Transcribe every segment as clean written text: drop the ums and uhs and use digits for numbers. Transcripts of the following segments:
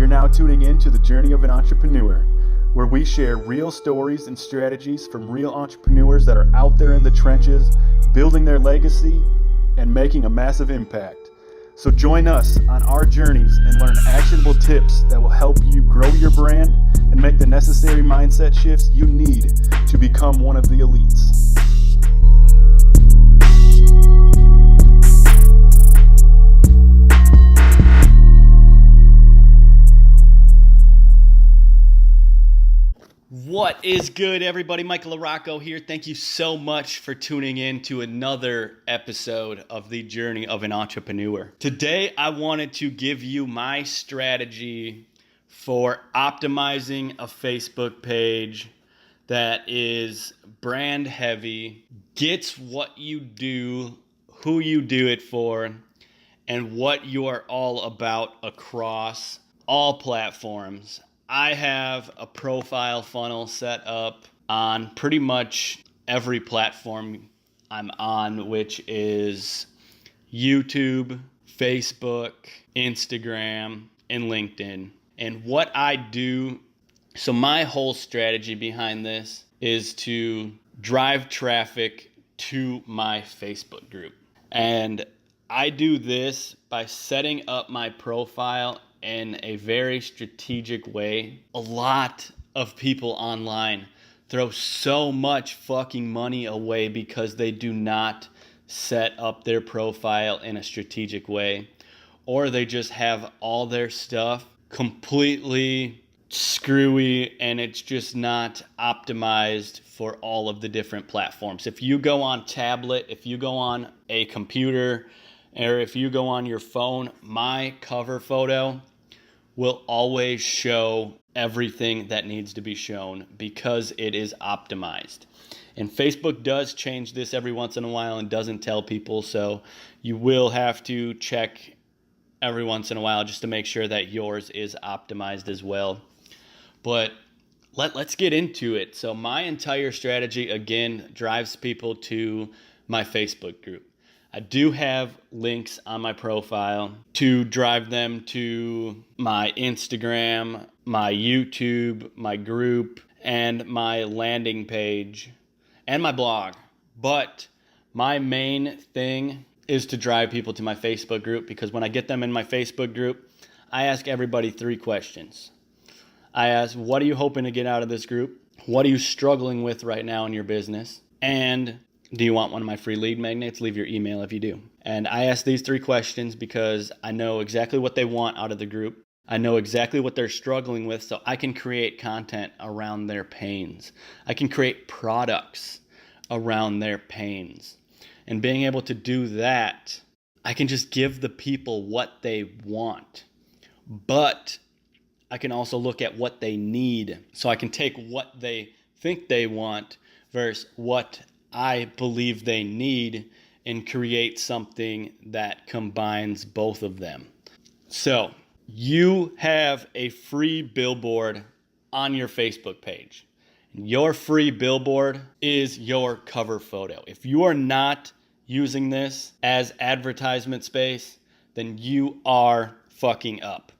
now tuning in to The Journey of an Entrepreneur, where we share real stories and strategies from real entrepreneurs that are out there in the trenches, building their legacy and making a massive impact. So join us on our journeys and learn actionable tips that will help you grow your brand and make the necessary mindset shifts you need to become one of the elites. What is good, everybody? Michael Larocco here. Thank you so much for tuning in to another episode of The Journey of an Entrepreneur. Today, I wanted to give you my strategy for optimizing a Facebook page that is brand heavy, gets what you do, who you do it for, and what you are all about across all platforms. I have a profile funnel set up on pretty much every platform I'm on, which is YouTube, Facebook, Instagram, and LinkedIn. And what I do, so my whole strategy behind this is to drive traffic to my Facebook group. And I do this by setting up my profile in a very strategic way. A lot of people online throw so much fucking money away because they do not set up their profile in a strategic way, or they just have all their stuff completely screwy and it's just not optimized for all of the different platforms. If you go on tablet, if you go on a computer, or if you go on your phone, my cover photo will always show everything that needs to be shown because it is optimized. And Facebook does change this every once in a while and doesn't tell people, so you will have to check every once in a while just to make sure that yours is optimized as well. But let's get into it. So my entire strategy, again, drives people to my Facebook group. I do have links on my profile to drive them to my Instagram, my YouTube, my group, and my landing page, and my blog. But my main thing is to drive people to my Facebook group, because when I get them in my Facebook group, I ask everybody 3 questions. I ask, what are you hoping to get out of this group? What are you struggling with right now in your business? And do you want one of my free lead magnets? Leave your email if you do. And I ask these 3 questions because I know exactly what they want out of the group. I know exactly what they're struggling with, so I can create content around their pains. I can create products around their pains. And being able to do that, I can just give the people what they want. But I can also look at what they need. So I can take what they think they want versus what I believe they need and create something that combines both of them. So you have a free billboard on your Facebook page. Your free billboard is your cover photo. If you are not using this as advertisement space, then you are fucking up.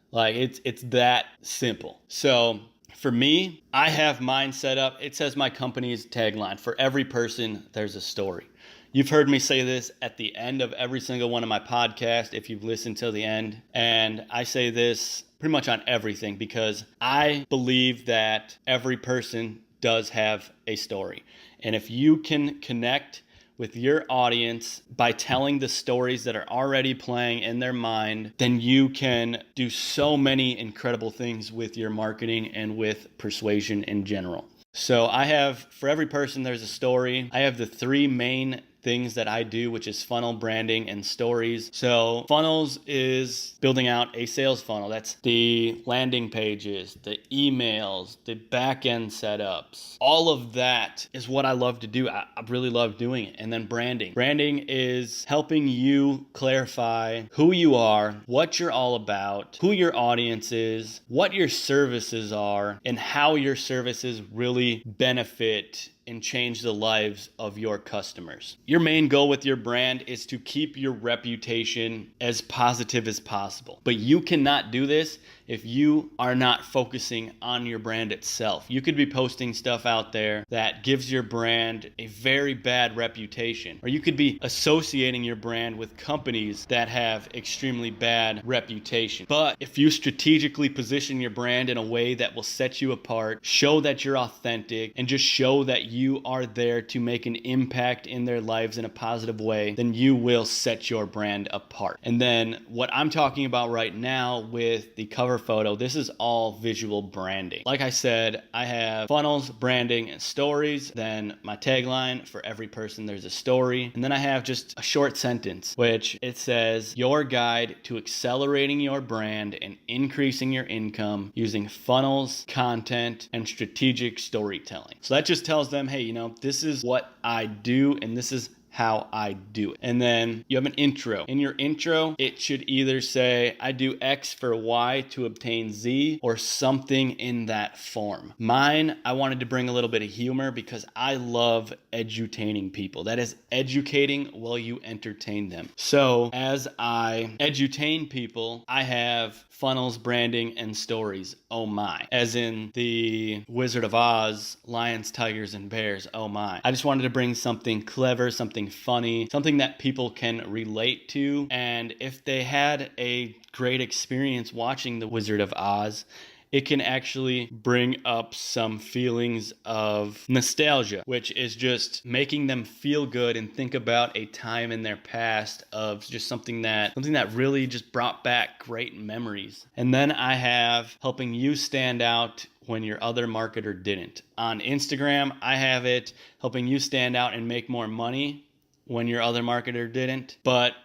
Like it's that simple. So for me, I have mine set up. It says my company's tagline: for every person, there's a story. You've heard me say this at the end of every single one of my podcasts if you've listened till the end. And I say this pretty much on everything because I believe that every person does have a story. And if you can connect with your audience by telling the stories that are already playing in their mind, then you can do so many incredible things with your marketing and with persuasion in general. So I have, for every person, there's a story. I have the 3 main things that I do, which is funnel, branding, and stories. So funnels is building out a sales funnel. That's the landing pages, the emails, the back-end setups. All of that is what I love to do. I really love doing it. And then branding. Branding is helping you clarify who you are, what you're all about, who your audience is, what your services are, and how your services really benefit and change the lives of your customers. Your main goal with your brand is to keep your reputation as positive as possible. But you cannot do this if you are not focusing on your brand itself. You could be posting stuff out there that gives your brand a very bad reputation, or you could be associating your brand with companies that have extremely bad reputation. But if you strategically position your brand in a way that will set you apart, show that you're authentic, and just show that you are there to make an impact in their lives in a positive way, then you will set your brand apart. And then what I'm talking about right now with the cover photo, this is all visual branding. Like I said, I have funnels, branding, and stories. Then my tagline, for every person there's a story. And then I have just a short sentence, which it says, your guide to accelerating your brand and increasing your income using funnels, content, and strategic storytelling. So that just tells them, hey, this is what I do, and this is how I do it. And then you have an intro. In your intro, it should either say, I do X for Y to obtain Z, or something in that form. Mine, I wanted to bring a little bit of humor because I love edutaining people. That is educating while you entertain them. So as I edutain people, I have funnels, branding, and stories. Oh my. As in the Wizard of Oz, lions, tigers, and bears. Oh my. I just wanted to bring something clever, something funny, something that people can relate to. And if they had a great experience watching the Wizard of Oz, it can actually bring up some feelings of nostalgia, which is just making them feel good and think about a time in their past of just something that really just brought back great memories. And then I have helping you stand out when your other marketer didn't. On Instagram, I have it helping you stand out and make more money when your other marketer didn't. But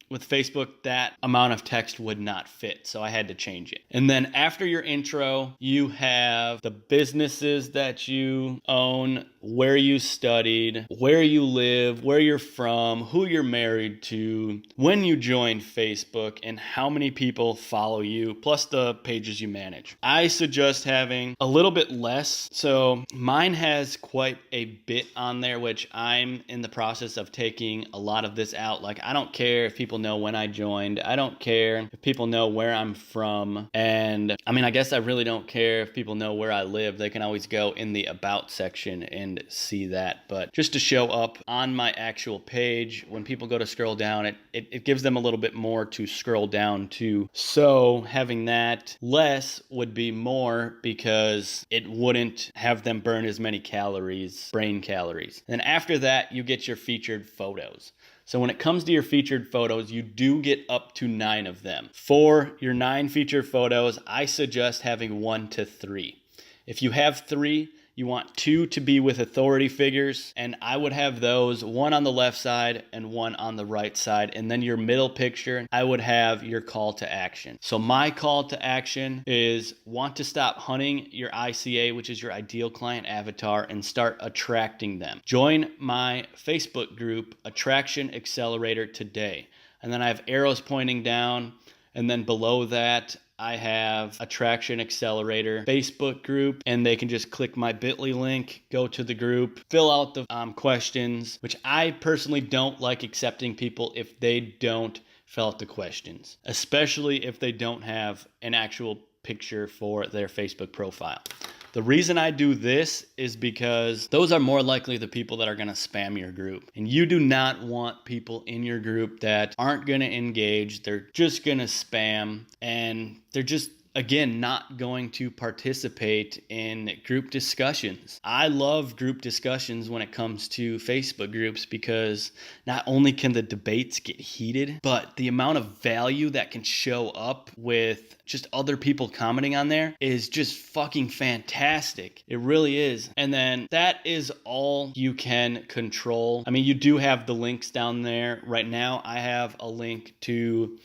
with Facebook, that amount of text would not fit, so I had to change it. And then after your intro, you have the businesses that you own, where you studied, where you live, where you're from, who you're married to, when you joined Facebook, and how many people follow you, plus the pages you manage. I suggest having a little bit less. So mine has quite a bit on there, which I'm in the process of taking a lot of this out. Like, I don't care if people know when I joined. I don't care if people know where I'm from. And I guess I really don't care if people know where I live. They can always go in the about section and see that. But just to show up on my actual page, when people go to scroll down, it gives them a little bit more to scroll down to. So having that less would be more, because it wouldn't have them burn as many brain calories. And after that, you get your featured photos. So when it comes to your featured photos, you do get up to 9 of them. For your 9 featured photos, I suggest having 1 to 3. If you have 3, you want 2 to be with authority figures, and I would have those 1 on the left side and 1 on the right side. And then your middle picture, I would have your call to action. So my call to action is want to stop hunting your ICA, which is your ideal client avatar, and start attracting them. Join my Facebook group, Attraction Accelerator, today. And then I have arrows pointing down, and then below that, I have Attraction Accelerator Facebook group, and they can just click my bit.ly link, go to the group, fill out the questions, which I personally don't like accepting people if they don't fill out the questions, especially if they don't have an actual picture for their Facebook profile. The reason I do this is because those are more likely the people that are going to spam your group. And you do not want people in your group that aren't going to engage. They're just going to spam, and they're just, again, not going to participate in group discussions. I love group discussions when it comes to Facebook groups, because not only can the debates get heated, but the amount of value that can show up with just other people commenting on there is just fucking fantastic. It really is. And then that is all you can control. You do have the links down there. Right now, I have a link to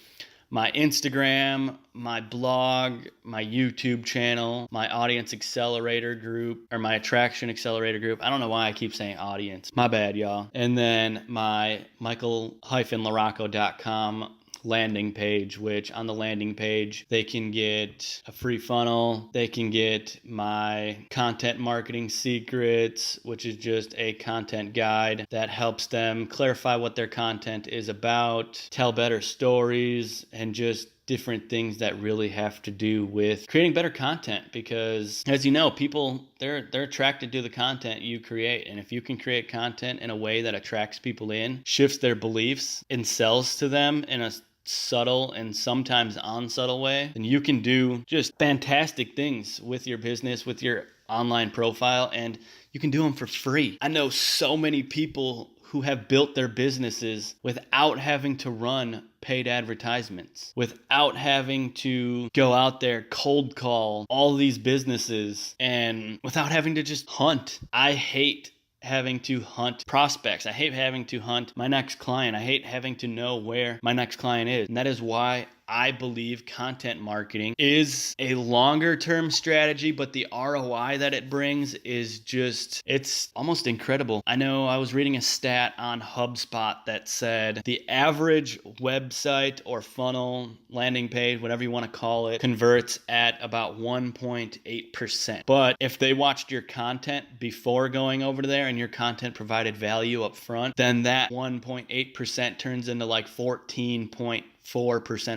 my Instagram, my blog, my YouTube channel, my Audience Accelerator group, or my Attraction Accelerator group. I don't know why I keep saying audience. My bad, y'all. And then my Michael-Larocco.com landing page, which on the landing page, they can get a free funnel. They can get my content marketing secrets, which is just a content guide that helps them clarify what their content is about, tell better stories, and just different things that really have to do with creating better content, because as you know, people they're attracted to the content you create, and if you can create content in a way that attracts people in, shifts their beliefs, and sells to them in a subtle and sometimes unsubtle way, then you can do just fantastic things with your business, with your online profile, and you can do them for free. I know so many people who have built their businesses without having to run paid advertisements, without having to go out there, cold call all these businesses, and without having to just hunt. I hate having to hunt prospects. I hate having to hunt my next client. I hate having to know where my next client is. And that is why I believe content marketing is a longer term strategy, but the ROI that it brings is just, it's almost incredible. I know I was reading a stat on HubSpot that said the average website or funnel, landing page, whatever you want to call it, converts at about 1.8%. But if they watched your content before going over to there and your content provided value up front, then that 1.8% turns into like 14.4%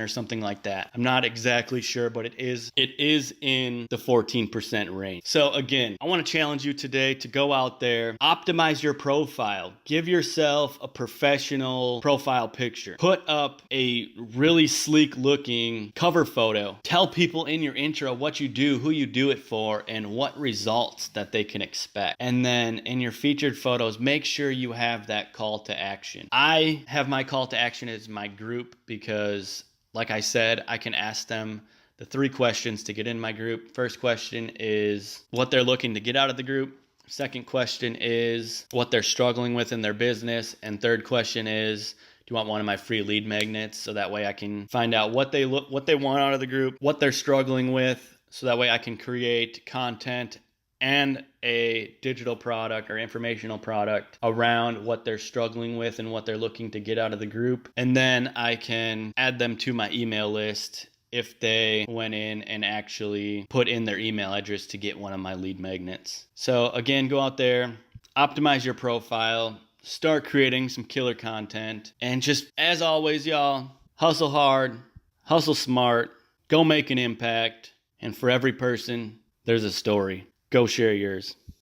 or something like that. I'm not exactly sure, but it is in the 14% range. So again, I want to challenge you today to go out there, optimize your profile, give yourself a professional profile picture, put up a really sleek looking cover photo, tell people in your intro what you do, who you do it for, and what results that they can expect. And then in your featured photos, make sure you have that call to action. I have my call to action as my group because, like I said, I can ask them the 3 questions to get in my group. First question is what they're looking to get out of the group. Second question is what they're struggling with in their business. And third question is, do you want one of my free lead magnets? So that way I can find out what they want out of the group, what they're struggling with. So that way I can create content and a digital product or informational product around what they're struggling with and what they're looking to get out of the group. And then I can add them to my email list if they went in and actually put in their email address to get one of my lead magnets. So again, go out there, optimize your profile, start creating some killer content, and just as always, y'all, hustle hard, hustle smart, go make an impact, and for every person, there's a story. Go share yours.